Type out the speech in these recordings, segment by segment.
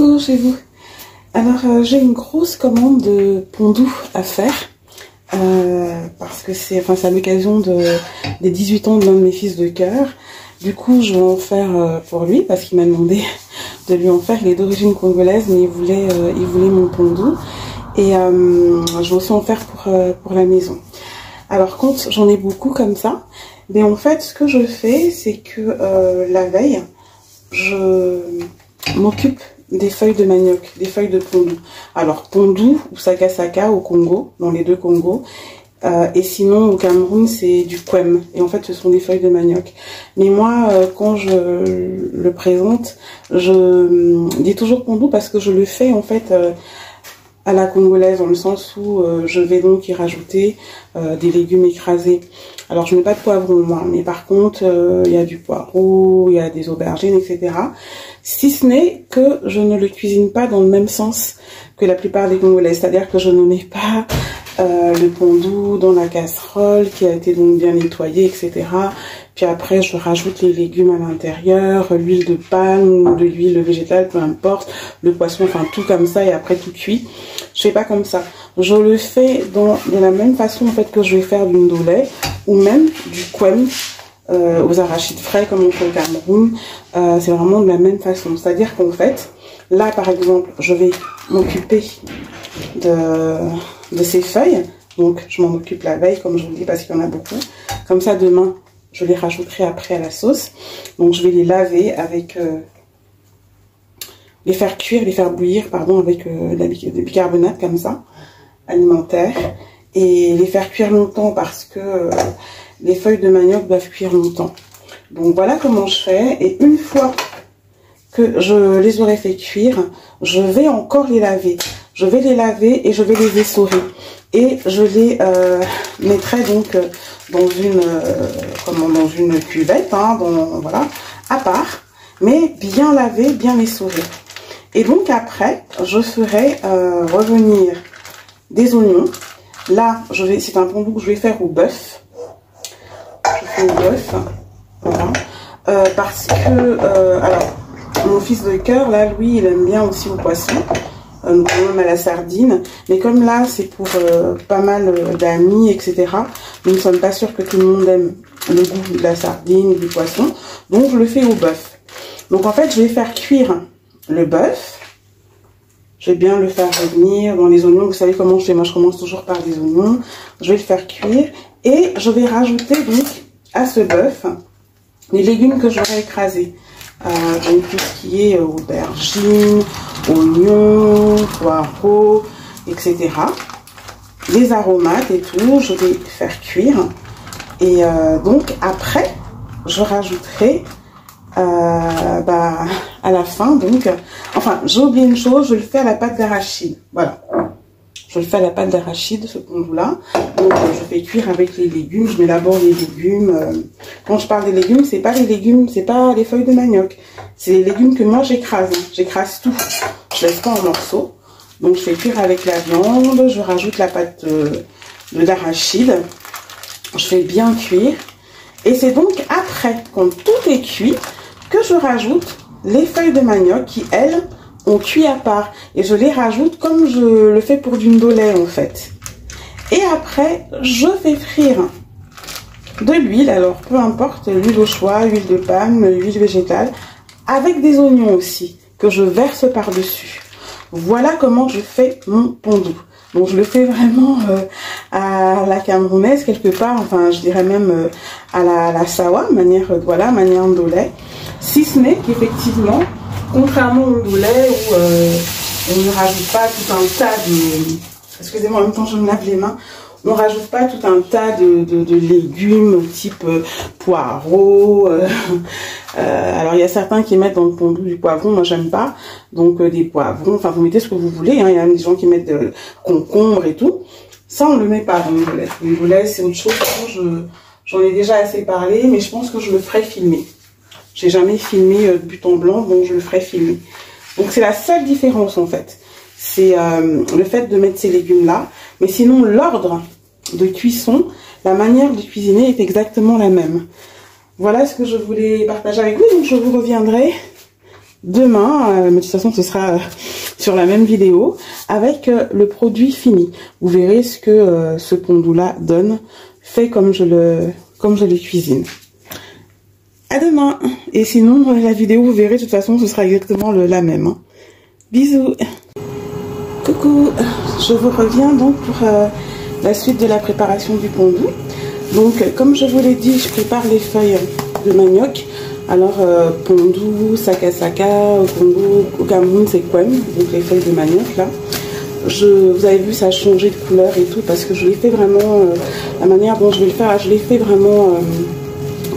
Coucou chez vous. Alors j'ai une grosse commande de pondou à faire parce que c'est à l'occasion des 18 ans de l'un de mes fils de cœur. Du coup je vais en faire pour lui parce qu'il m'a demandé de lui en faire. Il est d'origine congolaise mais il voulait mon pondou et je vais aussi en faire pour la maison. Alors quand j'en ai beaucoup comme ça, mais en fait ce que je fais c'est que la veille je m'occupe des feuilles de manioc, des feuilles de pondou. Alors pondou ou saka au Congo, dans les deux Congos, et sinon au Cameroun c'est du kwem. Et en fait ce sont des feuilles de manioc. Mais moi quand je le présente, je dis toujours pondou parce que je le fais en fait à la congolaise, dans le sens où je vais donc y rajouter des légumes écrasés. Alors je mets pas de poivron moi, mais par contre il y a du poireau, il y a des aubergines, etc. Si ce n'est que je ne le cuisine pas dans le même sens que la plupart des Congolais, c'est-à-dire que je ne mets pas le pondou dans la casserole qui a été donc bien nettoyée, etc. Puis après je rajoute les légumes à l'intérieur, l'huile de palme ou de l'huile végétale, peu importe, le poisson, enfin tout comme ça et après tout cuit. Je fais pas comme ça. Je le fais de la même façon en fait que je vais faire du ndolé ou même du kwem aux arachides frais comme on fait au Cameroun. C'est vraiment de la même façon. C'est-à-dire qu'en fait, là par exemple, je vais m'occuper de ces feuilles. Donc je m'en occupe la veille comme je vous dis parce qu'il y en a beaucoup. Comme ça demain, je les rajouterai après à la sauce. Donc je vais les laver avec... les faire cuire, les faire bouillir, pardon, avec du bicarbonate comme ça, alimentaire. Et les faire cuire longtemps parce que les feuilles de manioc doivent cuire longtemps. Donc voilà comment je fais. Et une fois que je les aurai fait cuire, je vais encore les laver. Je vais les laver et je vais les essorer. Et je les mettrai donc dans une cuvette, hein, voilà, à part, mais bien lavé, bien essoré. Et donc après, je ferai revenir des oignons. Là, c'est un pondou que je vais faire au bœuf. Je fais au bœuf, voilà. Parce que, alors, mon fils de cœur, là, lui, il aime bien aussi au poisson, même à la sardine. Mais comme là, c'est pour pas mal d'amis, etc. Nous ne sommes pas sûrs que tout le monde aime le goût de la sardine ou du poisson. Donc, je le fais au bœuf. Donc, en fait, je vais faire cuire le bœuf. Je vais bien le faire revenir dans les oignons. Vous savez comment je fais? Moi, je commence toujours par des oignons. Je vais le faire cuire. Et je vais rajouter donc à ce bœuf les légumes que j'aurai écrasés. Donc tout ce qui est aubergines, oignons, poireaux, etc. Les aromates et tout, je vais faire cuire. Et donc après, je rajouterai à la fin, donc, enfin, j'ai oublié une chose, je le fais à la pâte d'arachide, voilà. Je le fais à la pâte d'arachide, ce pondou-là. Donc, je fais cuire avec les légumes, je m'élabore les légumes. Quand je parle des légumes, c'est pas les légumes, c'est pas les feuilles de manioc. C'est les légumes que moi j'écrase, hein. J'écrase tout. Je laisse pas en morceaux. Donc, je fais cuire avec la viande, je rajoute la pâte d'arachide. Je fais bien cuire. Et c'est donc après, quand tout est cuit, que je rajoute les feuilles de manioc qui, elles, ont cuit à part. Et je les rajoute comme je le fais pour du ndolé, en fait. Et après, je fais frire de l'huile. Alors, peu importe, l'huile au choix, l'huile de palme, l'huile végétale, avec des oignons aussi, que je verse par-dessus. Voilà comment je fais mon pondou. Donc je le fais vraiment à la camerounaise quelque part, enfin je dirais même à la sawa, manière ndolé. Si ce n'est qu'effectivement, contrairement au ndolé où on ne rajoute pas tout un tas de... Excusez-moi, en même temps je me lave les mains. On ne rajoute pas tout un tas de légumes type poireaux. Alors il y a certains qui mettent dans le pondou du poivron, moi j'aime pas. Donc des poivrons, enfin vous mettez ce que vous voulez. Hein. Il y a même des gens qui mettent de concombre et tout. Ça on ne le met pas dans le ndolé. Le ndolé c'est autre chose. J'en ai déjà assez parlé, mais je pense que je le ferai filmer. J'ai jamais filmé de but en blanc, donc je le ferai filmer. Donc c'est la seule différence en fait. C'est le fait de mettre ces légumes là. Mais sinon, l'ordre de cuisson, la manière de cuisiner est exactement la même. Voilà ce que je voulais partager avec vous. Donc, je vous reviendrai demain, mais de toute façon ce sera sur la même vidéo, avec le produit fini. Vous verrez ce que ce pondu-là donne, fait comme je le cuisine. À demain. Et sinon, la vidéo, vous verrez, de toute façon, ce sera exactement la même. Hein. Bisous. Coucou. Je vous reviens donc pour la suite de la préparation du pondu. Donc, comme je vous l'ai dit, je prépare les feuilles de manioc. Alors, pondu, saka, au Congo, au Cameroun, c'est kwem, donc les feuilles de manioc, là. Vous avez vu, ça a changé de couleur et tout, parce que je l'ai fait vraiment, la manière dont je vais le faire, je l'ai fait vraiment...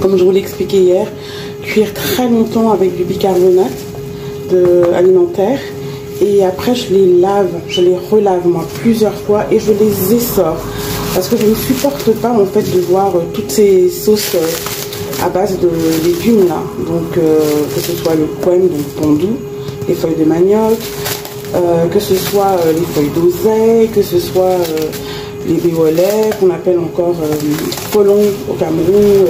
comme je vous l'ai expliqué hier, cuire très longtemps avec du bicarbonate alimentaire. Et après, je les lave, je les relave moi plusieurs fois et je les essore. Parce que je ne supporte pas en fait de voir toutes ces sauces à base de légumes là. Donc que ce soit le kwem, donc pondu, les feuilles de manioc, que ce soit les feuilles d'oseille, que ce soit les béolets, qu'on appelle encore polong au Cameroun.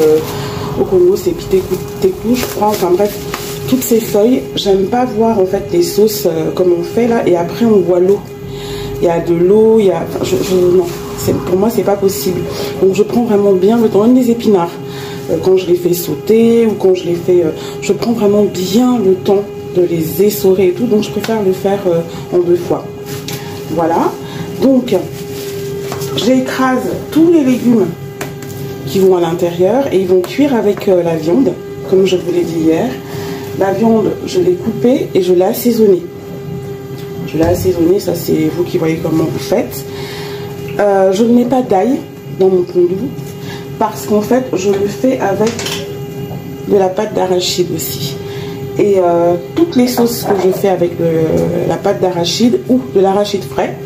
Au Congo, c'est pitékou, je crois. Enfin bref, toutes ces feuilles, j'aime pas voir en fait des sauces comme on fait là, et après on voit l'eau. Il y a de l'eau, il y a... non, pour moi, c'est pas possible. Donc je prends vraiment bien le temps, même les épinards. Quand je les fais sauter ou quand je les fais... je prends vraiment bien le temps de les essorer et tout, donc je préfère le faire en 2 fois. Voilà. Donc, j'écrase tous les légumes qui vont à l'intérieur et ils vont cuire avec la viande, comme je vous l'ai dit hier. La viande, je l'ai coupée et je l'ai assaisonnée. Je l'ai assaisonnée, ça c'est vous qui voyez comment vous faites. Je ne mets pas d'ail dans mon pondu parce qu'en fait, je le fais avec de la pâte d'arachide aussi. Et toutes les sauces que je fais avec la pâte d'arachide ou de l'arachide frais,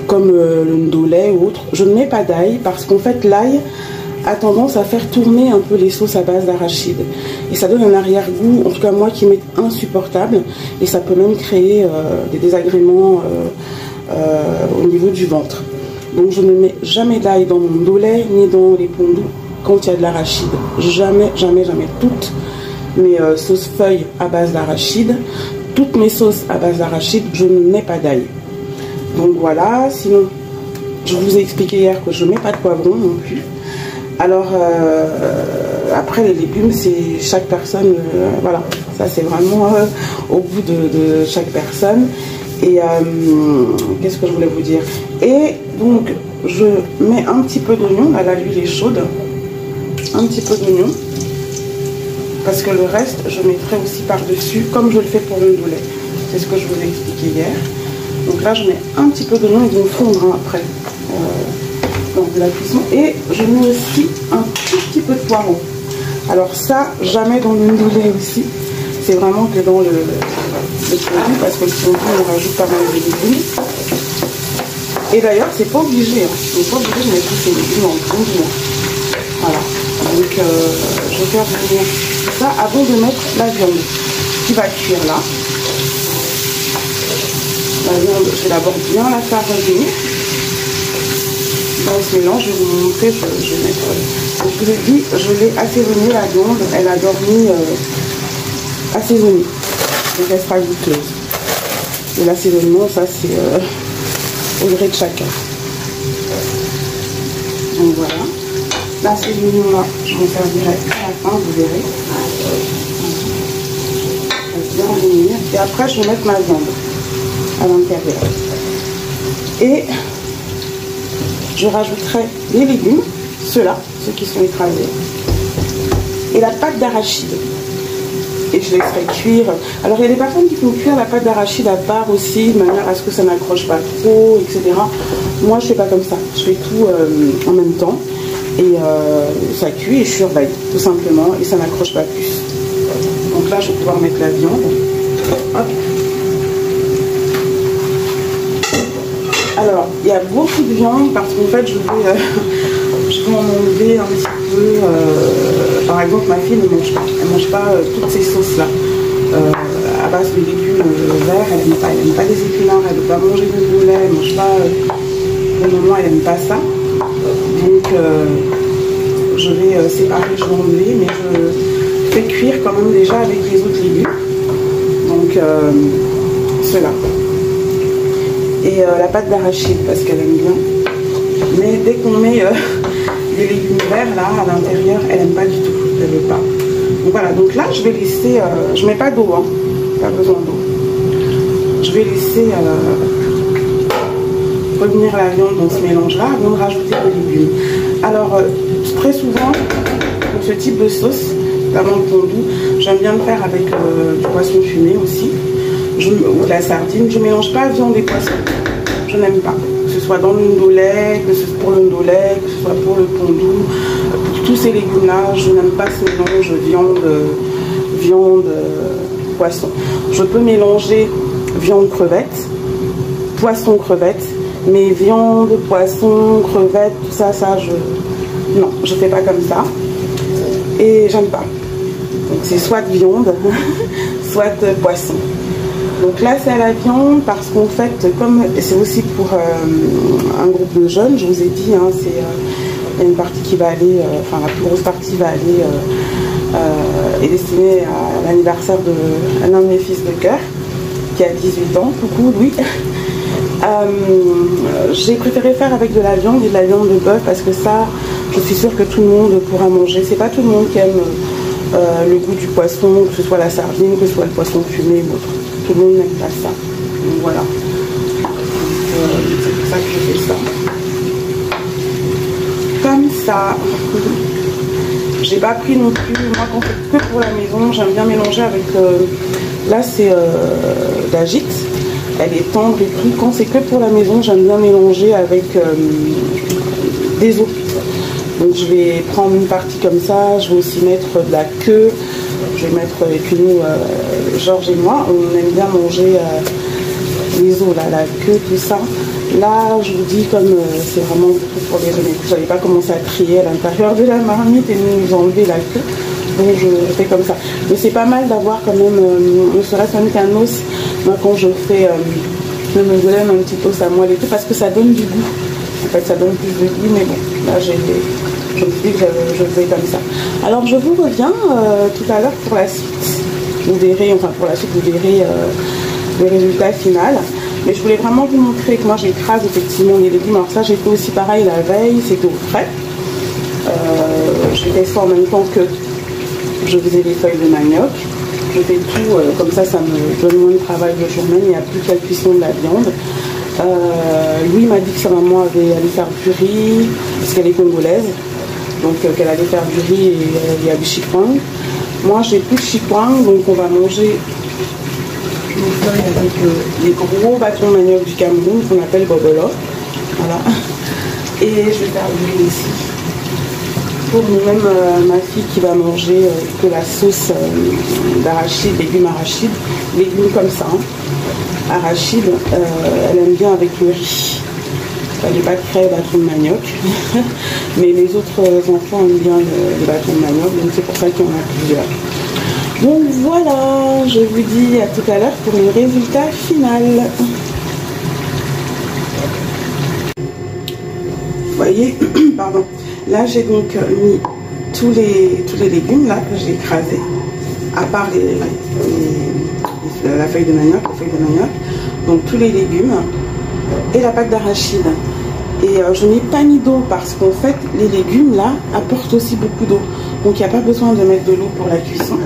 comme le ndolé ou autre, je ne mets pas d'ail parce qu'en fait, l'ail a tendance à faire tourner un peu les sauces à base d'arachide. Et ça donne un arrière-goût, en tout cas moi, qui m'est insupportable. Et ça peut même créer des désagréments au niveau du ventre. Donc je ne mets jamais d'ail dans mon ndolé ni dans les pondus quand il y a de l'arachide. Jamais, jamais, jamais. Toutes mes sauces feuilles à base d'arachide, toutes mes sauces à base d'arachide, je ne mets pas d'ail. Donc voilà, sinon, je vous ai expliqué hier que je ne mets pas de poivron non plus. Alors, après les légumes, c'est chaque personne, voilà, ça c'est vraiment au goût de chaque personne. Et qu'est-ce que je voulais vous dire? Et donc, je mets un petit peu d'oignon, là l'huile est chaude, un petit peu d'oignon, parce que le reste, je mettrai aussi par-dessus, comme je le fais pour le ndolé. C'est ce que je vous ai expliqué hier. Donc là, je mets un petit peu d'oignon, ils vont fondre hein, après. De la cuisson, et je mets aussi un tout petit peu de poireau. Alors ça, jamais dans le ndolé aussi, c'est vraiment que dans le pondu, parce que le pondu, on rajoute pas mal de légumes. Et d'ailleurs, c'est pas obligé, hein. On n'est pas obligé de mettre tous ces légumes en pondu. Voilà, donc je vais faire venir ça avant de mettre la viande qui va cuire là. La viande, je vais d'abord bien la faire revenir. Dans ce mélange, je vais vous montrer, je vais mettre... Donc, je vous ai dit, je l'ai assaisonnée la viande, elle a dormi assaisonnée. Donc elle sera goûteuse. Et l'assaisonnement, ça c'est au gré de chacun. Donc voilà. L'assaisonnement là, je m'en servirai à la fin, vous verrez. Elle va bien revenir. Et après, je vais mettre ma viande à l'intérieur. Et je rajouterai les légumes, ceux-là, ceux qui sont écrasés, et la pâte d'arachide. Et je laisserai cuire. Alors il y a des personnes qui font cuire la pâte d'arachide à part aussi, de manière à ce que ça n'accroche pas trop, etc. Moi je fais pas comme ça, je fais tout en même temps. Et ça cuit et je surveille, tout simplement, et ça n'accroche pas plus. Donc là je vais pouvoir mettre la viande. Hop. Alors, il y a beaucoup de viande parce qu'en fait, je vais en enlever un petit peu. Par exemple, ma fille ne mange pas. Elle ne mange pas toutes ces sauces-là. À base de légumes verts, elle n'aime pas les épinards, elle ne veut pas manger de ndolé, elle ne mange pas. Pour le moment, elle n'aime pas ça. Donc, je vais séparer, je vais enlever, mais je fais cuire quand même déjà avec les autres légumes. Donc, cela. Et la pâte d'arachide parce qu'elle aime bien. Mais dès qu'on met les légumes verts là à l'intérieur, elle n'aime pas du tout. Elle veut pas. Donc voilà, donc là je vais laisser, je mets pas d'eau, hein, pas besoin d'eau. Je vais laisser revenir la viande dans ce mélange là avant de rajouter les légumes. Alors très souvent pour ce type de sauce, notamment le pondou, j'aime bien le faire avec du poisson fumé aussi, ou de la sardine. Je mélange pas viande et poisson, je n'aime pas. Que ce soit dans le ndolé, que ce soit pour le ndolé, que ce soit pour le pondou, pour tous ces légumes là, je n'aime pas ce mélange viande, poisson. Je peux mélanger viande crevette, poisson crevette, mais viande, poisson, crevette, tout ça, non, je fais pas comme ça. Et j'aime pas. Donc c'est soit viande, soit poisson. Donc là c'est à la viande parce qu'en fait, comme c'est aussi pour un groupe de jeunes, je vous ai dit, hein, il y a une partie qui va aller, enfin la plus grosse partie va aller, est destinée à l'anniversaire de l'un de mes fils de cœur, qui a 18 ans, coucou Louis. J'ai préféré faire avec de la viande et de la viande de bœuf parce que ça, je suis sûre que tout le monde pourra manger. C'est pas tout le monde qui aime le goût du poisson, que ce soit la sardine, que ce soit le poisson fumé ou autre. Tout le monde n'aime pas ça. Donc voilà. C'est pour ça que je fais ça. Comme ça. J'ai pas pris non plus, moi quand c'est que pour la maison, j'aime bien mélanger avec, là c'est la gîte. Elle est tendre et crue. Quand c'est que pour la maison, j'aime bien mélanger avec des os. Donc je vais prendre une partie comme ça. Je vais aussi mettre de la queue. Je vais mettre avec nous, Georges et moi, on aime bien manger les os, là, la queue, tout ça. Là, je vous dis, comme c'est vraiment beaucoup pour déjeuner, vous n'allez pas commencer à trier à l'intérieur de la marmite et nous enlever la queue. Donc je fais comme ça. Mais c'est pas mal d'avoir quand même, ne serait-ce même qu'un os. Moi quand je fais le mongolem, un petit os à moelle et tout, parce que ça donne du goût. En fait ça donne plus de goût, mais bon, là je me suis dit que je faisais comme ça. Alors je vous reviens tout à l'heure pour la suite. Vous verrez, enfin pour la suite vous verrez le résultat final. Mais je voulais vraiment vous montrer que moi j'écrase effectivement les légumes. Alors ça j'ai fait aussi pareil la veille, c'était au frais. J'ai fait ça en même temps que je faisais les feuilles de manioc. Je fais tout, comme ça me donne moins de travail de journée, il n'y a plus qu'à la cuisson de la viande. Louis m'a dit que sa maman allait faire du riz, parce qu'elle est congolaise, donc qu'elle allait faire du riz et il y a du chikwang. Moi j'ai plus de chikwang, donc on va manger une feuille avec les gros bâtons de manioc du Cameroun qu'on appelle bobolo. Voilà. Et je vais faire du riz ici. Pour même ma fille qui va manger que la sauce d'arachide, légumes arachides, légumes comme ça, hein. Arachide, elle aime bien avec le riz. Les pâtes crèves, bâtons de manioc, mais les autres enfants aiment bien les bâtons de manioc, donc c'est pour ça qu'il y en a plusieurs. Donc voilà, je vous dis à tout à l'heure pour le résultat final. Vous voyez, pardon. Là, j'ai donc mis tous les légumes là que j'ai écrasés, à part la feuille de manioc, donc tous les légumes et la pâte d'arachide. Et je n'ai pas mis d'eau parce qu'en fait, les légumes là apportent aussi beaucoup d'eau. Donc il n'y a pas besoin de mettre de l'eau pour la cuisson.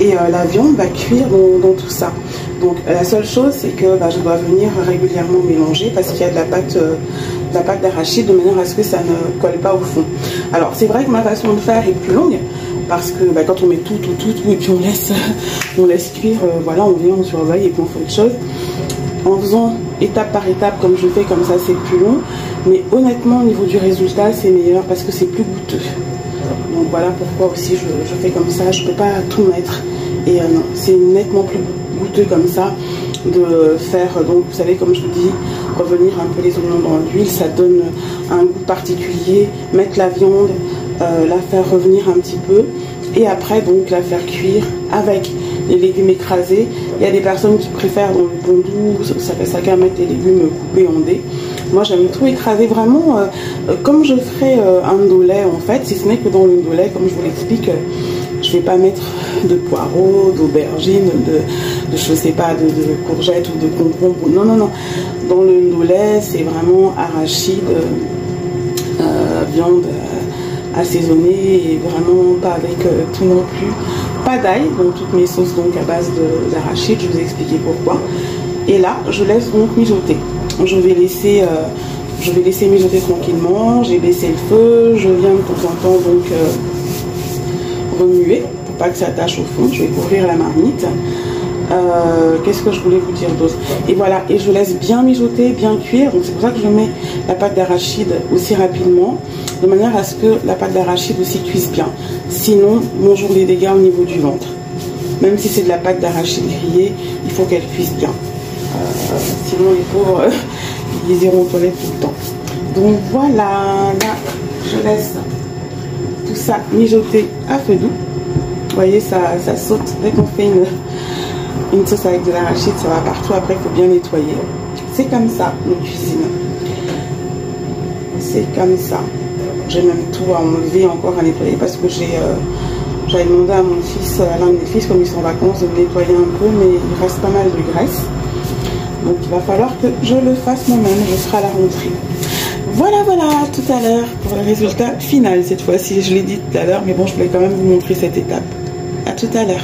Et la viande va cuire dans tout ça. Donc la seule chose, c'est que je dois venir régulièrement mélanger parce qu'il y a de la pâte d'arachide de manière à ce que ça ne colle pas au fond. Alors c'est vrai que ma façon de faire est plus longue parce que quand on met tout et puis on laisse cuire, voilà, on vient, on surveille et puis on fait autre chose. En faisant étape par étape comme je fais, comme ça c'est plus long. Mais honnêtement au niveau du résultat c'est meilleur parce que c'est plus goûteux. Donc voilà pourquoi aussi je fais comme ça, je ne peux pas tout mettre. Et non, c'est nettement plus goûteux comme ça de faire, donc vous savez comme je vous dis, revenir un peu les oignons dans l'huile, ça donne un goût particulier, mettre la viande, la faire revenir un petit peu et après donc la faire cuire avec les légumes écrasés. Il y a des personnes qui préfèrent dans le pondou, ça fait ça qu'à mettre les légumes coupés en dés. Moi j'aime tout écraser vraiment comme je ferais un ndolé en fait, si ce n'est que dans le ndolé, comme je vous l'explique, je vais pas mettre de poireaux, d'aubergines, je sais pas, de courgettes ou de concombres. Non, non, non. Dans le ndolé, c'est vraiment arachide, viande assaisonnée et vraiment pas avec tout non plus. Pas d'ail, donc toutes mes sauces donc à base d'arachide, je vous ai expliqué pourquoi. Et là, je laisse donc mijoter. Je vais laisser mijoter tranquillement. J'ai baissé le feu. Je viens de temps en temps donc remuer pour pas que ça attache au fond. Je vais couvrir la marmite. Qu'est-ce que je voulais vous dire d'autre? Et voilà, et je laisse bien mijoter, bien cuire. Donc c'est pour ça que je mets la pâte d'arachide aussi rapidement, de manière à ce que la pâte d'arachide aussi cuise bien. Sinon, bonjour les dégâts au niveau du ventre. Même si c'est de la pâte d'arachide grillée, il faut qu'elle cuise bien. Sinon les pauvres, ils iront aux toilettes tout le temps. Donc voilà, là je laisse tout ça mijoter à feu doux. Vous voyez, ça saute dès qu'on fait une sauce avec de l'arachide, ça va partout. Après, il faut bien nettoyer. C'est comme ça, nos cuisines. C'est comme ça. J'ai même tout à enlever, encore à nettoyer, parce que j'avais demandé à mon fils, à l'un de mes fils, comme ils sont en vacances, de me nettoyer un peu, mais il reste pas mal de graisse. Donc il va falloir que je le fasse moi-même. Je ferai à la rentrée. Voilà, voilà, tout à l'heure pour le résultat final cette fois-ci. Je l'ai dit tout à l'heure, mais bon, je voulais quand même vous montrer cette étape. À tout à l'heure.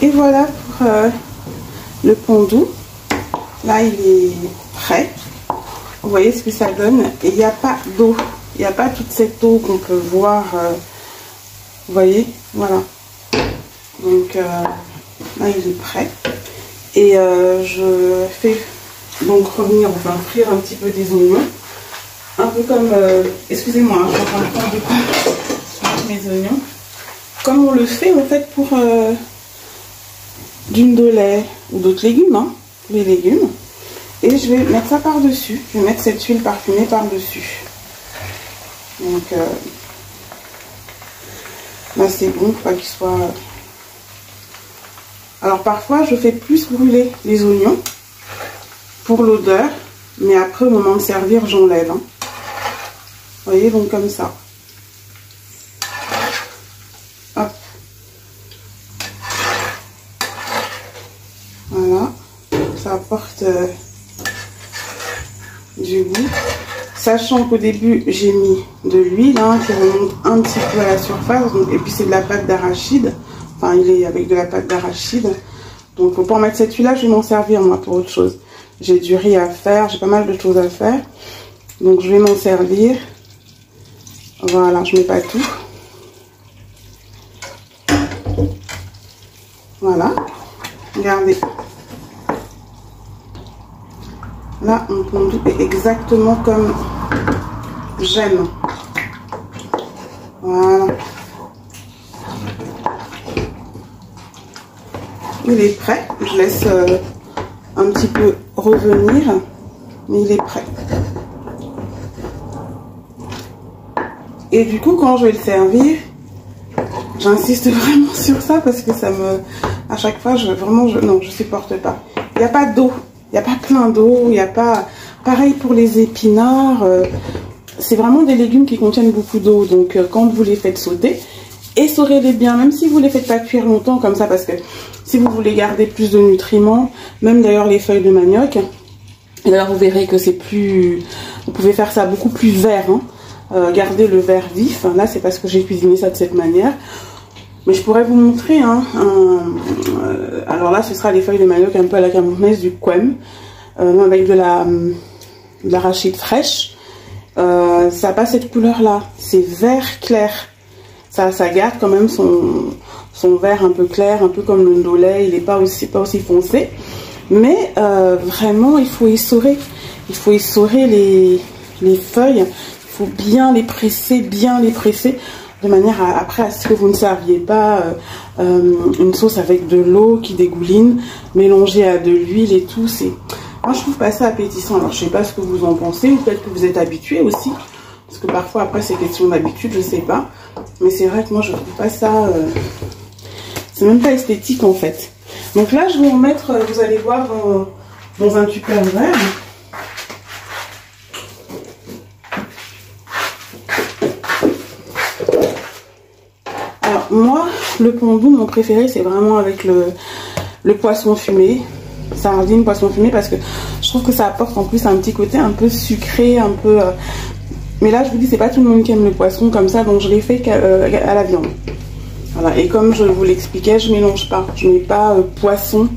Et voilà pour le pondu. Là, il est prêt. Vous voyez ce que ça donne. Et il n'y a pas d'eau. Il n'y a pas toute cette eau qu'on peut voir. Vous voyez, voilà. Donc là, il est prêt. Et je fais donc revenir, enfin frire un petit peu des oignons. Un peu comme, excusez-moi, je suis en train de prendre du coup sur mes oignons. Comme on le fait en fait pour du ndolé ou d'autres légumes, hein, les légumes. Et je vais mettre ça par-dessus. Je vais mettre cette huile parfumée par-dessus. Donc là c'est bon, faut pas qu'il soit... Alors parfois je fais plus brûler les oignons pour l'odeur, mais après au moment de servir j'enlève. Hein. Vous voyez, donc comme ça. Hop. Voilà, ça apporte du goût. Sachant qu'au début j'ai mis de l'huile hein, qui remonte un petit peu à la surface, donc, et puis c'est de la pâte d'arachide. Enfin, il est avec de la pâte d'arachide. Donc, faut pas en mettre cette huile-là, je vais m'en servir, moi, pour autre chose. J'ai du riz à faire, j'ai pas mal de choses à faire. Donc, je vais m'en servir. Voilà, je mets pas tout. Voilà. Regardez. Là, mon pondu est exactement comme j'aime. Voilà. Il est prêt. Je laisse un petit peu revenir, mais il est prêt. Et du coup, quand je vais le servir, j'insiste vraiment sur ça parce que ça me... À chaque fois, non, je supporte pas. Il n'y a pas d'eau. Il n'y a pas plein d'eau. Il n'y a pas... Pareil pour les épinards. C'est vraiment des légumes qui contiennent beaucoup d'eau. Donc, quand vous les faites sauter, essorez-les bien, même si vous ne les faites pas cuire longtemps comme ça, parce que si vous voulez garder plus de nutriments, même d'ailleurs les feuilles de manioc, et d'ailleurs vous verrez que c'est plus... Vous pouvez faire ça beaucoup plus vert, hein. Garder le vert vif. Là, c'est parce que j'ai cuisiné ça de cette manière. Mais je pourrais vous montrer, hein, alors là, ce sera les feuilles de manioc un peu à la camouflage du quem, avec de l'arachide fraîche. Ça n'a pas cette couleur-là. C'est vert clair. Ça garde quand même son vert un peu clair, un peu comme le ndolé. Il n'est pas aussi foncé. Mais vraiment, il faut essorer. Il faut essorer les feuilles. Il faut bien les presser, de manière après à ce que vous ne serviez pas une sauce avec de l'eau qui dégouline, mélangée à de l'huile et tout. Moi, je trouve pas ça appétissant. Alors, je sais pas ce que vous en pensez, ou peut-être que vous êtes habitué aussi. Parce que parfois, après, c'est question d'habitude, je sais pas. Mais c'est vrai que moi, je trouve pas ça... c'est même pas esthétique, en fait. Donc là, je vais en mettre, vous allez voir, dans un Tupperware. Alors moi, le pondou, mon préféré, c'est vraiment avec le poisson fumé. Sardine, poisson fumé, parce que je trouve que ça apporte en plus un petit côté un peu sucré, un peu... Mais là, je vous dis, c'est pas tout le monde qui aime le poisson comme ça, donc je l'ai fait à la viande. Voilà, et comme je vous l'expliquais, je mélange pas. Je mets pas poisson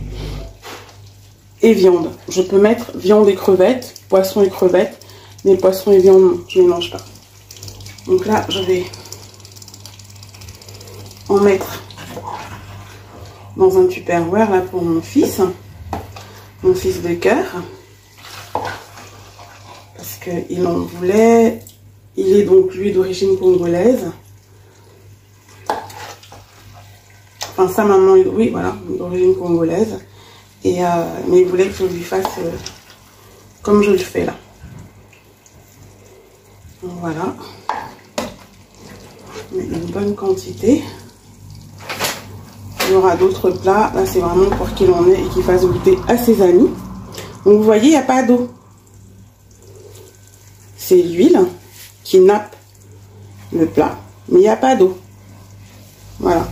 et viande. Je peux mettre viande et crevettes, poisson et crevettes, mais poisson et viande, non, je mélange pas. Donc là, je vais en mettre dans un Tupperware là pour mon fils de cœur, parce qu'il en voulait. Il est donc lui d'origine congolaise. Enfin sa maman, oui voilà, d'origine congolaise. Et mais il voulait que je lui fasse comme je le fais là. Donc voilà. Une bonne quantité. Il y aura d'autres plats. Là, c'est vraiment pour qu'il en ait et qu'il fasse goûter à ses amis. Donc, vous voyez, il n'y a pas d'eau. C'est l'huile qui nappe le plat, mais il n'y a pas d'eau. Voilà.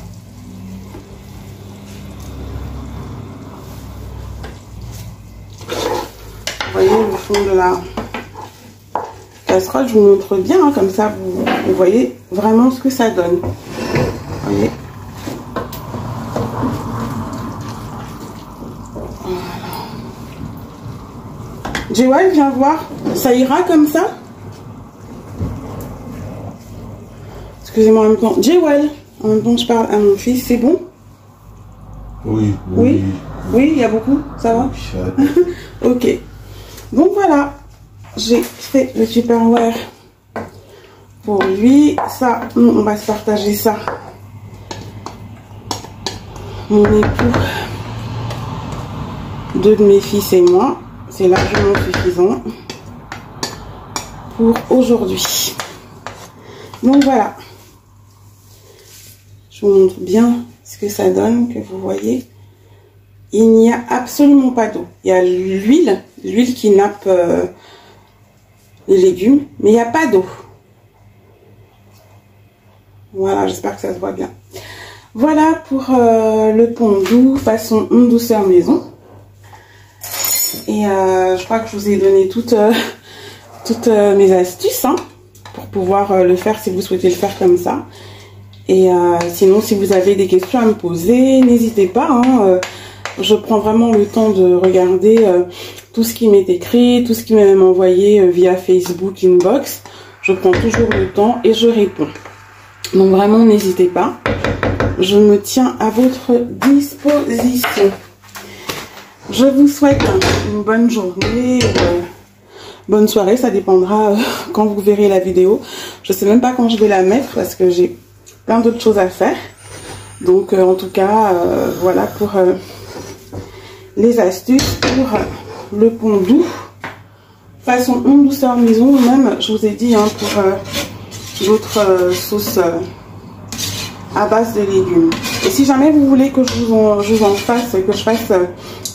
Vous voyez le fond de la casserole. Je vous montre bien, hein, comme ça, vous voyez vraiment ce que ça donne. Vous voyez. Jewel, viens voir. Ça ira comme ça? Excusez-moi en même temps. Jewel, en même temps je parle à mon fils, c'est bon? Oui. Oui, oui, il y a beaucoup, ça va? Ok. Donc voilà, j'ai fait le Tupperware pour lui. Ça, nous, on va se partager ça. Mon époux, deux de mes fils et moi. C'est largement suffisant pour aujourd'hui. Donc voilà. Je vous montre bien ce que ça donne, que vous voyez. Il n'y a absolument pas d'eau. Il y a l'huile qui nappe les légumes, mais il n'y a pas d'eau. Voilà, j'espère que ça se voit bien. Voilà pour le pondou façon Home Douceur maison. Et je crois que je vous ai donné toutes mes astuces, hein, pour pouvoir le faire si vous souhaitez le faire comme ça. Et sinon, si vous avez des questions à me poser, n'hésitez pas. Hein, je prends vraiment le temps de regarder tout ce qui m'est écrit, tout ce qui m'est même envoyé via Facebook Inbox. Je prends toujours le temps et je réponds. Donc vraiment, n'hésitez pas. Je me tiens à votre disposition. Je vous souhaite une bonne journée, bonne soirée, ça dépendra quand vous verrez la vidéo. Je sais même pas quand je vais la mettre parce que j'ai plein d'autres choses à faire. Donc en tout cas, voilà pour les astuces pour le pondou. Façon Home Douceur maison, même je vous ai dit, hein, pour d'autres sauces à base de légumes. Et si jamais vous voulez que je vous en fasse, que je fasse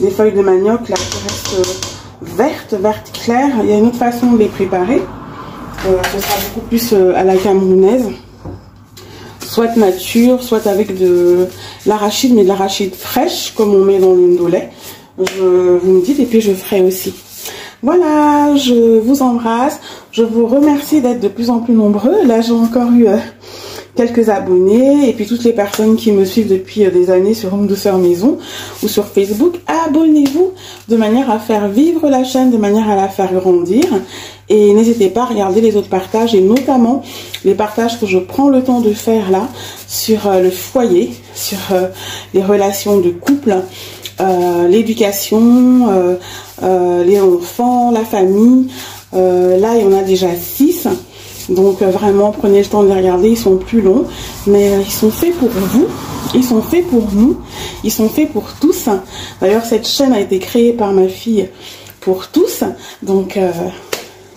des feuilles de manioc là qui restent verte claire, il y a une autre façon de les préparer. Ce sera beaucoup plus à la camerounaise, soit nature, soit avec de l'arachide, mais de l'arachide fraîche comme on met dans l'huile de lait. Vous me dites et puis je ferai aussi. Voilà, je vous embrasse, je vous remercie d'être de plus en plus nombreux. Là j'ai encore eu quelques abonnés et puis toutes les personnes qui me suivent depuis des années sur Home Douceur Maison ou sur Facebook, abonnez-vous de manière à faire vivre la chaîne, de manière à la faire grandir. Et n'hésitez pas à regarder les autres partages et notamment les partages que je prends le temps de faire là sur le foyer, sur les relations de couple, l'éducation, les enfants, la famille. Là, il y en a déjà 6. Donc vraiment, prenez le temps de les regarder. Ils sont plus longs, mais ils sont faits pour vous. Ils sont faits pour nous. Ils sont faits pour tous. D'ailleurs, cette chaîne a été créée par ma fille pour tous. Donc,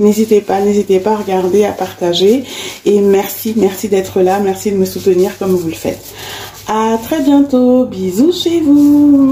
n'hésitez pas à regarder, à partager. Et merci d'être là. Merci de me soutenir comme vous le faites. À très bientôt. Bisous chez vous.